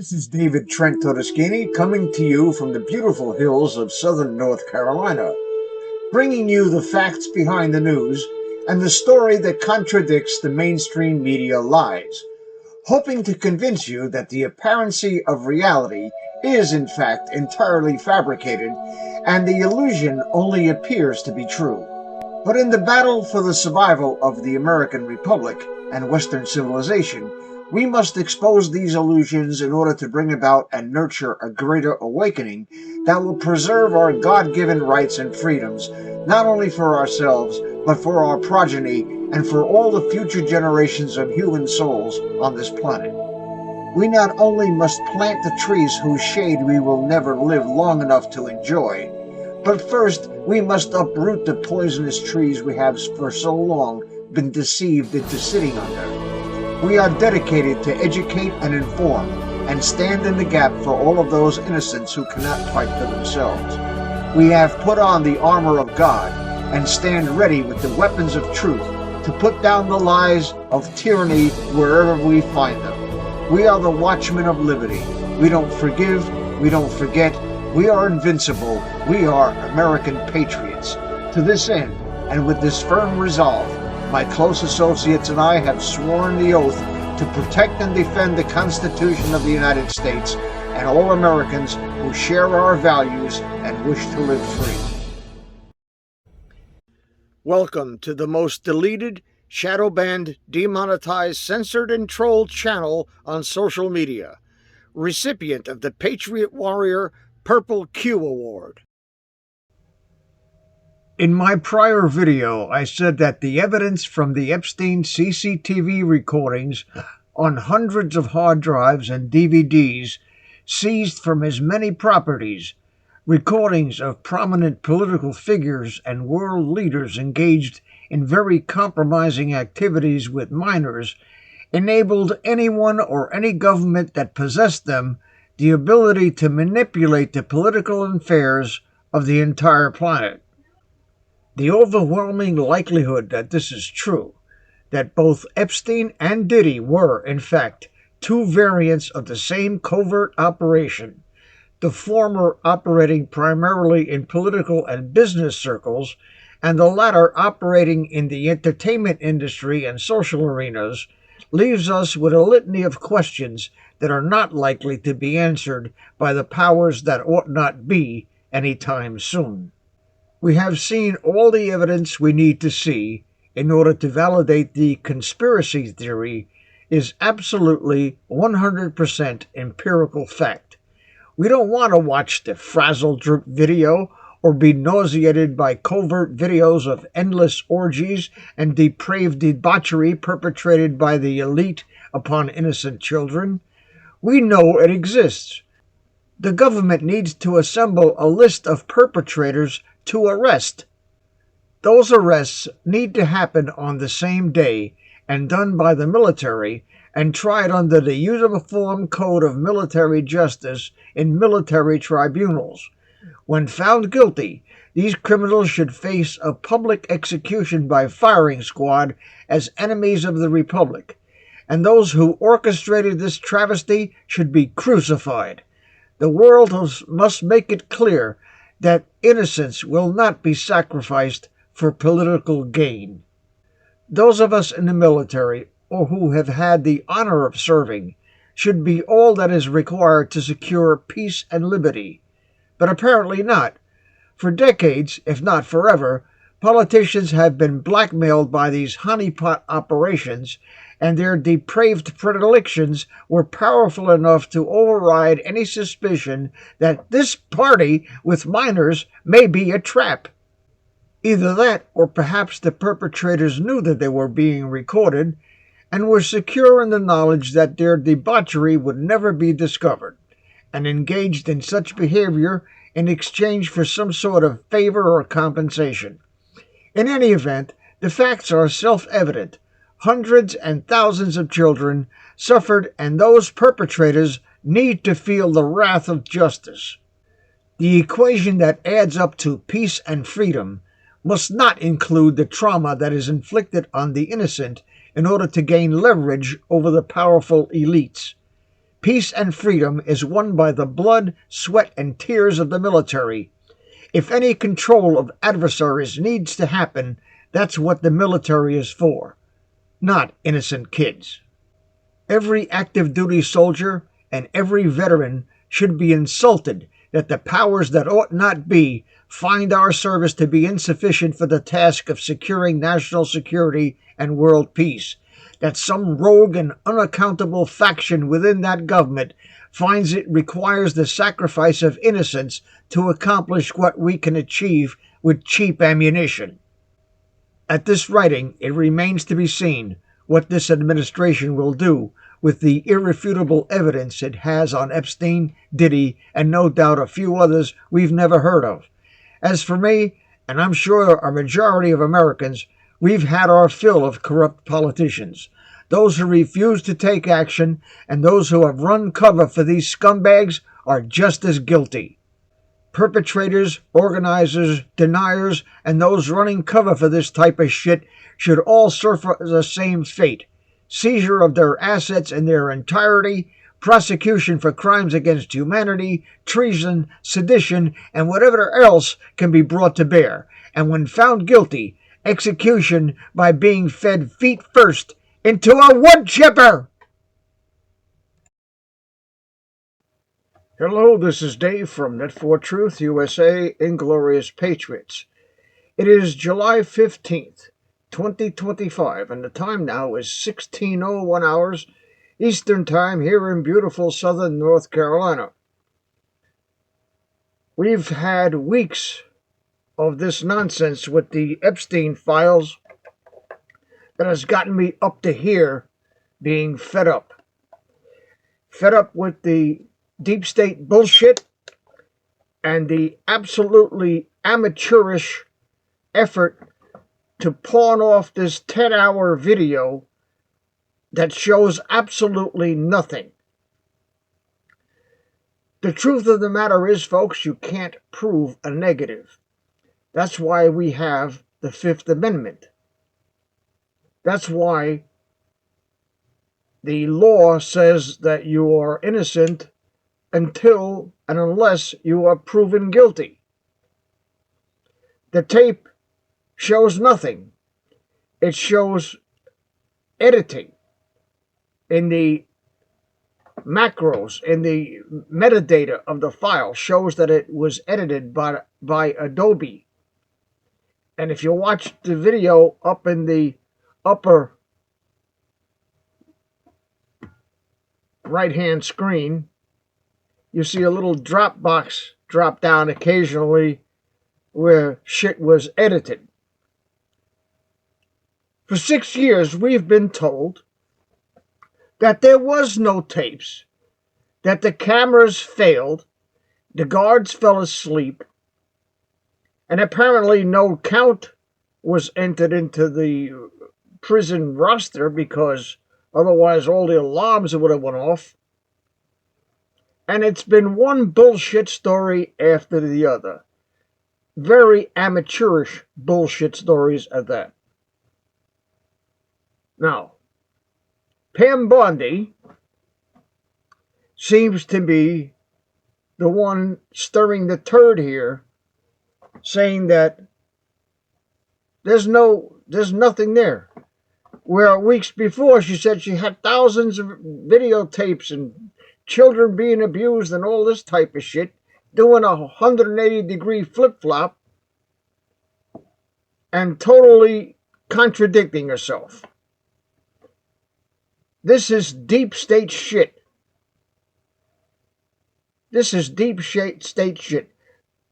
This is David Trent Todeschini coming to you from the beautiful hills of southern North Carolina, bringing you the facts behind the news and the story that contradicts the mainstream media lies, hoping to convince you that the apparency of reality is in fact entirely fabricated and the illusion only appears to be true. But in the battle for the survival of the American Republic and Western civilization, we must expose these illusions in order to bring about and nurture a greater awakening that will preserve our God-given rights and freedoms, not only for ourselves, but for our progeny and for all the future generations of human souls on this planet. We not only must plant the trees whose shade we will never live long enough to enjoy, but first we must uproot the poisonous trees we have for so long been deceived into sitting under. We are dedicated to educate and inform and stand in the gap for all of those innocents who cannot fight for themselves. We have put on the armor of God and stand ready with the weapons of truth to put down the lies of tyranny wherever we find them. We are the watchmen of liberty. We don't forgive, we don't forget, we are invincible, we are American patriots. To this end, and with this firm resolve, my close associates and I have sworn the oath to protect and defend the Constitution of the United States and all Americans who share our values and wish to live free. Welcome to the most deleted, shadow banned, demonetized, censored, and trolled channel on social media, recipient of the Patriot Warrior Purple Q Award. In my prior video, I said that the evidence from the Epstein CCTV recordings on hundreds of hard drives and DVDs seized from his many properties, recordings of prominent political figures and world leaders engaged in very compromising activities with minors, enabled anyone or any government that possessed them the ability to manipulate the political affairs of the entire planet. The overwhelming likelihood that this is true, that both Epstein and Diddy were, in fact, two variants of the same covert operation, the former operating primarily in political and business circles, and the latter operating in the entertainment industry and social arenas, leaves us with a litany of questions that are not likely to be answered by the powers that ought not be anytime soon. We have seen all the evidence we need to see in order to validate the conspiracy theory is absolutely 100% empirical fact. We don't want to watch the frazzle drip video or be nauseated by covert videos of endless orgies and depraved debauchery perpetrated by the elite upon innocent children. We know it exists. The government needs to assemble a list of perpetrators to arrest. Those arrests need to happen on the same day and done by the military and tried under the Uniform Code of Military Justice in military tribunals. When found guilty, these criminals should face a public execution by firing squad as enemies of the Republic, and those who orchestrated this travesty should be crucified. The world must make it clear that innocence will not be sacrificed for political gain. Those of us in the military, or who have had the honor of serving, should be all that is required to secure peace and liberty. But apparently not. For decades, if not forever, politicians have been blackmailed by these honeypot operations, and their depraved predilections were powerful enough to override any suspicion that this party with minors may be a trap. Either that, or perhaps the perpetrators knew that they were being recorded and were secure in the knowledge that their debauchery would never be discovered, and engaged in such behavior in exchange for some sort of favor or compensation. In any event, the facts are self-evident. Hundreds and thousands of children suffered, and those perpetrators need to feel the wrath of justice. The equation that adds up to peace and freedom must not include the trauma that is inflicted on the innocent in order to gain leverage over the powerful elites. Peace and freedom is won by the blood, sweat, and tears of the military. If any control of adversaries needs to happen, that's what the military is for, not innocent kids. Every active duty soldier and every veteran should be insulted that the powers that ought not be find our service to be insufficient for the task of securing national security and world peace, that some rogue and unaccountable faction within that government finds it requires the sacrifice of innocence to accomplish what we can achieve with cheap ammunition. At this writing, it remains to be seen what this administration will do with the irrefutable evidence it has on Epstein, Diddy, and no doubt a few others we've never heard of. As for me, and I'm sure a majority of Americans, we've had our fill of corrupt politicians. Those who refuse to take action and those who have run cover for these scumbags are just as guilty. Perpetrators, organizers, deniers, and those running cover for this type of shit should all suffer the same fate. Seizure of their assets in their entirety, prosecution for crimes against humanity, treason, sedition, and whatever else can be brought to bear. And when found guilty, execution by being fed feet first into a wood chipper! Hello, this is Dave from Net4Truth USA, Inglorious Patriots. It is July 15th, 2025, and the time now is 16:01 hours Eastern Time here in beautiful southern North Carolina. We've had weeks of this nonsense with the Epstein files that has gotten me up to here being fed up. Fed up with the deep state bullshit and the absolutely amateurish effort to pawn off this 10-hour video that shows absolutely nothing. The truth of the matter is, folks, you can't prove a negative. That's why we have the Fifth Amendment. That's why the law says that you are innocent until and unless you are proven guilty. The tape shows nothing. It shows editing in the macros, in the metadata of the file, shows that it was edited by Adobe. And if you watch the video up in the upper right-hand screen, you see a little drop box drop down occasionally where shit was edited. For 6 years, we've been told that there was no tapes, that the cameras failed, the guards fell asleep, and apparently no count was entered into the prison roster because otherwise all the alarms would have went off. And it's been one bullshit story after the other. Very amateurish bullshit stories at that. Now, Pam Bondi seems to be the one stirring the turd here, saying that there's nothing there. Where weeks before she said she had thousands of videotapes and children being abused and all this type of shit, doing a 180-degree flip-flop and totally contradicting herself. This is deep state shit. This is deep state shit.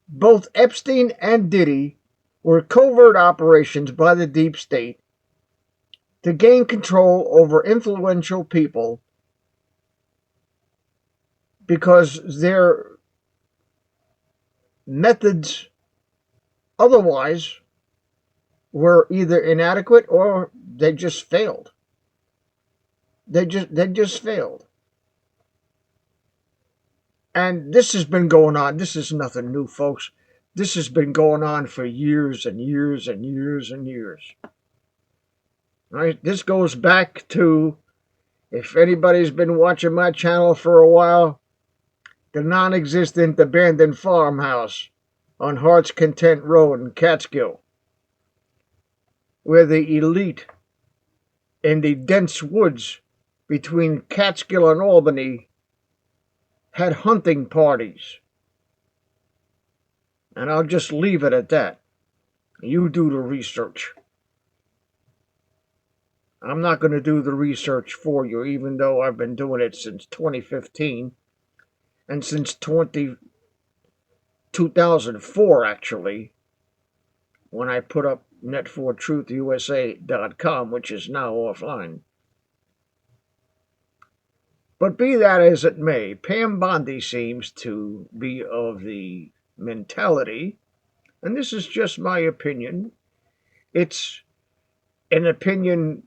Both Epstein and Diddy were covert operations by the deep state to gain control over influential people because their methods otherwise were either inadequate or they just failed. They just failed. And this has been going on. This is nothing new, folks. This has been going on for years and years and years and years. Right? This goes back to If anybody's been watching my channel for a while, the non-existent abandoned farmhouse on Heart's Content Road in Catskill, where the elite in the dense woods between Catskill and Albany had hunting parties. And I'll just leave it at that. You do the research. I'm not going to do the research for you, even though I've been doing it since 2015 and since 2004, actually, when I put up N4T25.com, which is now offline. But be that as it may, Pam Bondi seems to be of the mentality, and this is just my opinion. It's an opinion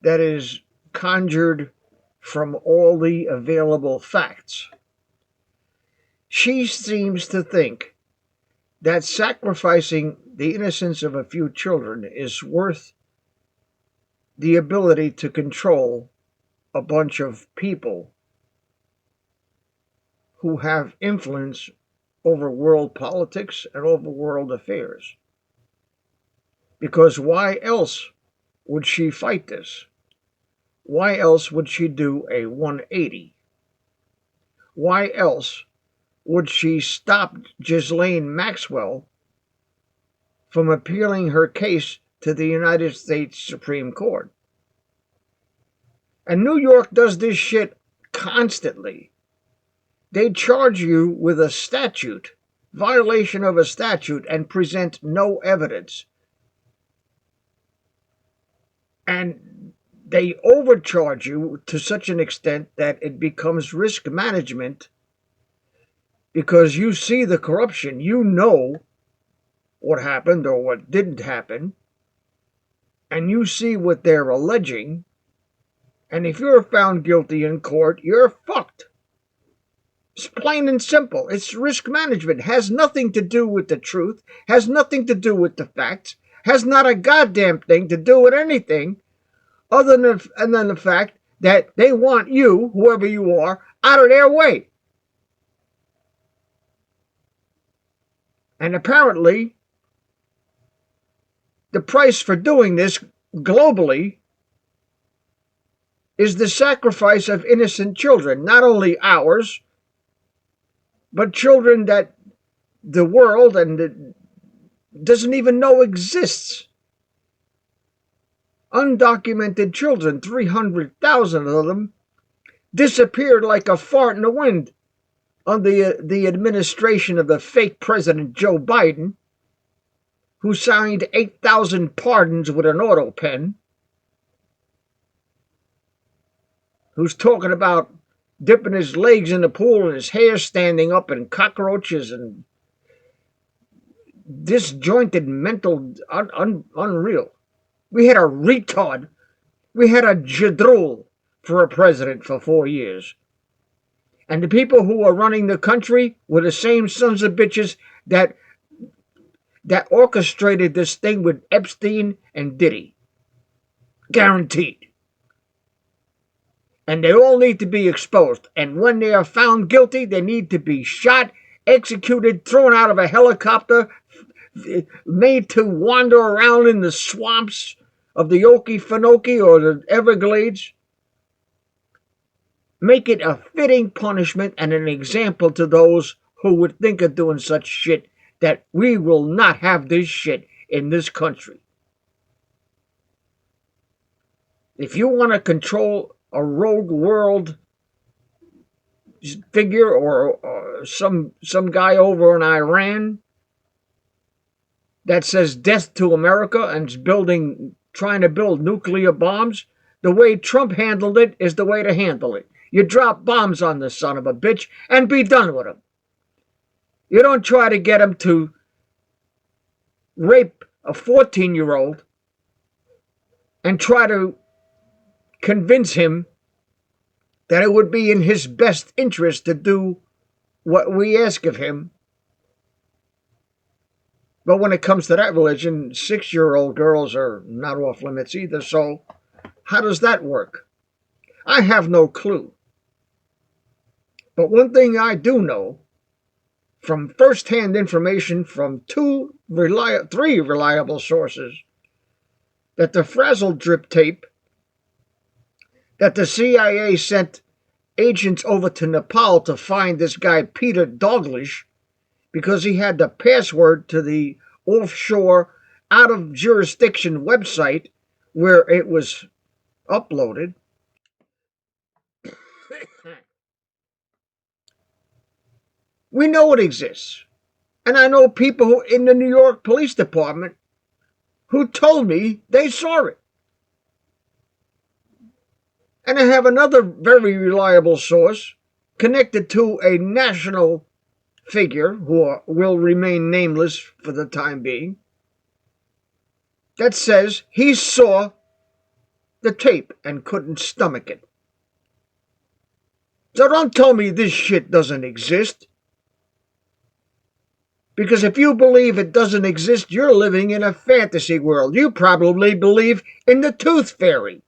that is conjured from all the available facts. She seems to think that sacrificing the innocence of a few children is worth the ability to control a bunch of people who have influence over world politics and over world affairs. Because why else would she fight this? Why else would she do a 180? Why else would she stop Ghislaine Maxwell from appealing her case to the United States Supreme Court? And New York does this shit constantly. They charge you with a statute, violation of a statute, and present no evidence. And they overcharge you to such an extent that it becomes risk management, because you see the corruption, you know what happened or what didn't happen, and you see what they're alleging, and if you're found guilty in court, you're fucked. It's plain and simple. It's risk management. It has nothing to do with the truth, has nothing to do with the facts, has not a goddamn thing to do with anything other than the fact that they want you, whoever you are, out of their way. And apparently, the price for doing this globally is the sacrifice of innocent children, not only ours, but children that the world doesn't even know exists. Undocumented children, 300,000 of them, disappeared like a fart in the wind under the administration of the fake President Joe Biden, who signed 8,000 pardons with an auto pen, who's talking about dipping his legs in the pool and his hair standing up and cockroaches and disjointed mental unreal. We had a retard. We had a jadrul for a president for 4 years. And the people who are running the country were the same sons of bitches that orchestrated this thing with Epstein and Diddy. Guaranteed. And they all need to be exposed. And when they are found guilty, they need to be shot, executed, thrown out of a helicopter, made to wander around in the swamps of the Okefenokee or the Everglades. Make it a fitting punishment and an example to those who would think of doing such shit, that we will not have this shit in this country. If you want to control a rogue world figure or some guy over in Iran that says death to America and is trying to build nuclear bombs, the way Trump handled it is the way to handle it. You drop bombs on the son of a bitch and be done with him. You don't try to get him to rape a 14-year-old and try to convince him that it would be in his best interest to do what we ask of him. But when it comes to that religion, 6-year-old girls are not off limits either. So how does that work? I have no clue. But one thing I do know, from first-hand information from three reliable sources, that the frazzle drip tape that the CIA sent agents over to Nepal to find this guy Peter Douglas because he had the password to the offshore, out-of-jurisdiction website where it was uploaded. We know it exists. And I know people in the New York Police Department who told me they saw it. And I have another very reliable source connected to a national figure who will remain nameless for the time being that says he saw the tape and couldn't stomach it. So don't tell me this shit doesn't exist. Because if you believe it doesn't exist, you're living in a fantasy world. You probably believe in the tooth fairy.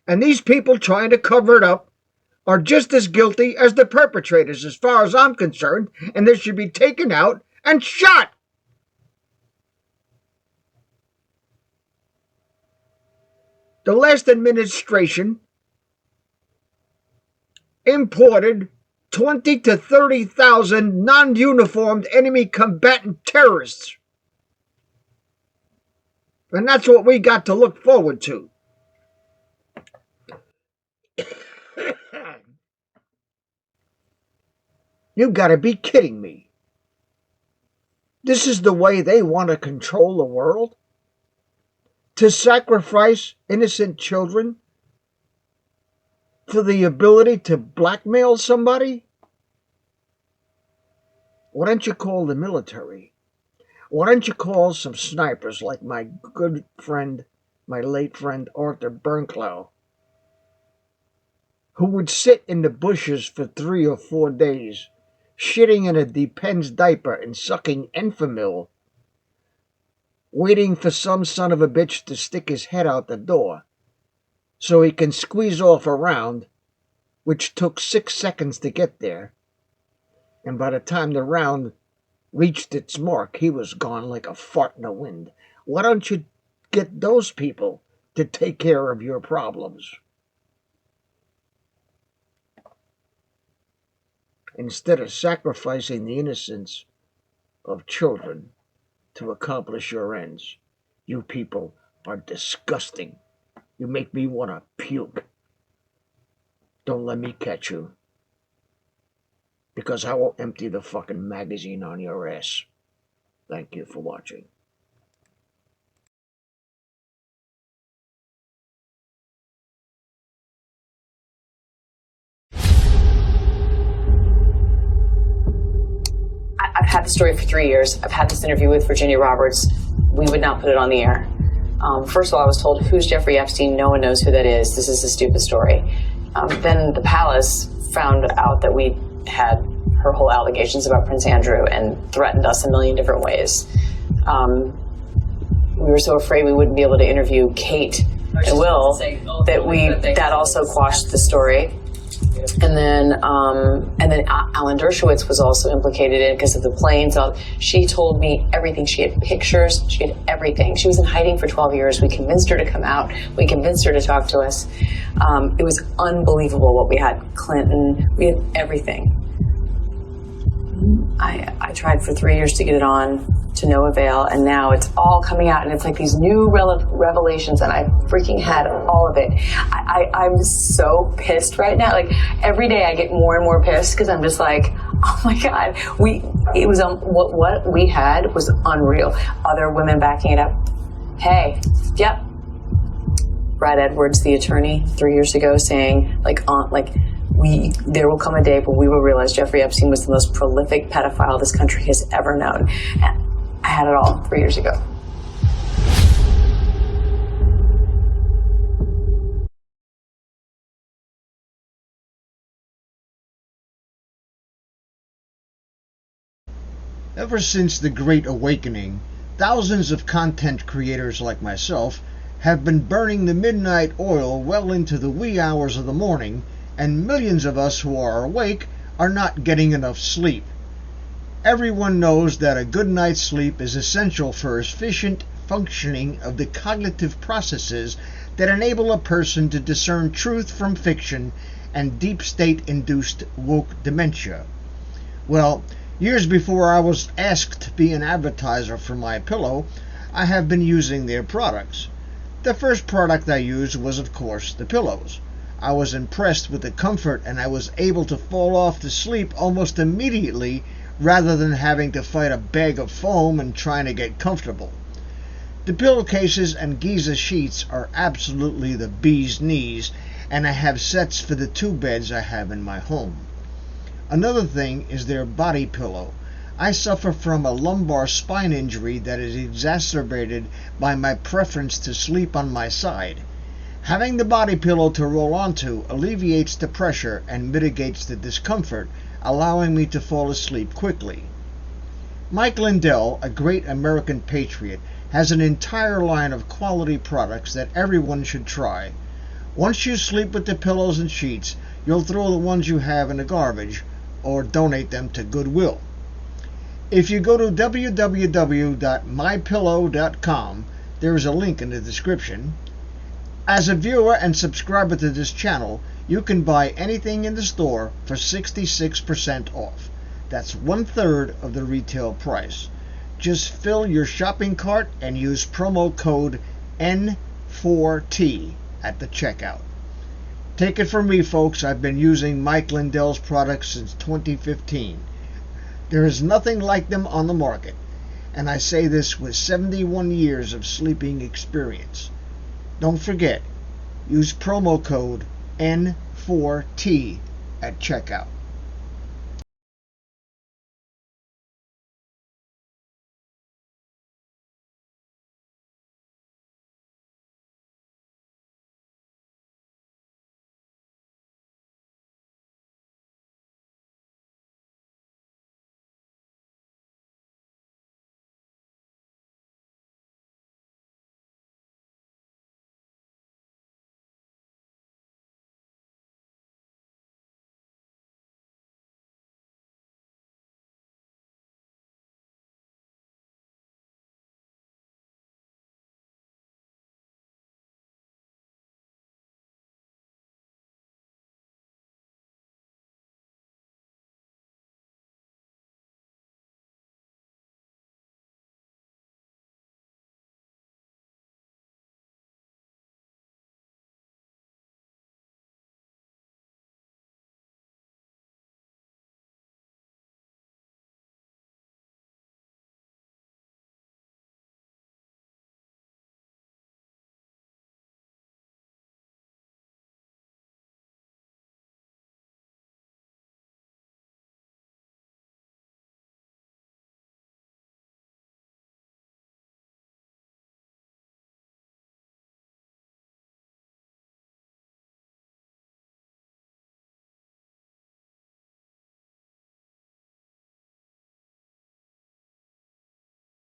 And these people trying to cover it up are just as guilty as the perpetrators, as far as I'm concerned, and they should be taken out and shot. The last administration imported 20 to 30,000 non-uniformed enemy combatant terrorists. And that's what we got to look forward to. You gotta be kidding me. This is the way they want to control the world? To sacrifice innocent children for the ability to blackmail somebody? Why don't you call the military? Why don't you call some snipers like my good friend, my late friend Arthur Bernklau, who would sit in the bushes for 3 or 4 days, shitting in a Depends diaper and sucking Enfamil, waiting for some son of a bitch to stick his head out the door so he can squeeze off a round, which took 6 seconds to get there. And by the time the round reached its mark, he was gone like a fart in the wind. Why don't you get those people to take care of your problems? Instead of sacrificing the innocence of children to accomplish your ends, you people are disgusting. You make me want to puke. Don't let me catch you, because I will empty the fucking magazine on your ass. Thank you for watching. I've had the story for 3 years. I've had this interview with Virginia Roberts. We would not put it on the air. First of all, I was told, who's Jeffrey Epstein? No one knows who that is. This is a stupid story. Then the palace found out that we had her whole allegations about Prince Andrew and threatened us a million different ways. We were so afraid we wouldn't be able to interview Kate and Will that also quashed the story. And then Alan Dershowitz was also implicated in it because of the planes. She told me everything. She had pictures. She had everything. She was in hiding for 12 years. We convinced her to come out. We convinced her to talk to us. It was unbelievable what we had. Clinton. We had everything. I tried for 3 years to get it on, to no avail, and now it's all coming out, and it's like these new revelations, and I freaking had all of it. I'm so pissed right now. Like, every day I get more and more pissed because I'm just like, oh my God, what we had was unreal. Other women backing it up. Hey, yep. Brad Edwards, the attorney, 3 years ago, saying there will come a day when we will realize Jeffrey Epstein was the most prolific pedophile this country has ever known. And I had it all 3 years ago. Ever since the Great Awakening, thousands of content creators like myself have been burning the midnight oil well into the wee hours of the morning, and millions of us who are awake are not getting enough sleep. Everyone knows that a good night's sleep is essential for efficient functioning of the cognitive processes that enable a person to discern truth from fiction and deep state-induced woke dementia. Well, years before I was asked to be an advertiser for MyPillow, I have been using their products. The first product I used was, of course, the pillows. I was impressed with the comfort, and I was able to fall off to sleep almost immediately rather than having to fight a bag of foam and trying to get comfortable. The pillowcases and Giza sheets are absolutely the bee's knees, and I have sets for the 2 beds I have in my home. Another thing is their body pillow. I suffer from a lumbar spine injury that is exacerbated by my preference to sleep on my side. Having the body pillow to roll onto alleviates the pressure and mitigates the discomfort, allowing me to fall asleep quickly. Mike Lindell, a great American patriot, has an entire line of quality products that everyone should try. Once you sleep with the pillows and sheets, you'll throw the ones you have in the garbage or donate them to Goodwill. If you go to www.mypillow.com, there is a link in the description. As a viewer and subscriber to this channel, you can buy anything in the store for 66% off. That's 1/3 of the retail price. Just fill your shopping cart and use promo code N4T at the checkout. Take it from me, folks, I've been using Mike Lindell's products since 2015. There is nothing like them on the market, and I say this with 71 years of sleeping experience. Don't forget, use promo code N4T at checkout.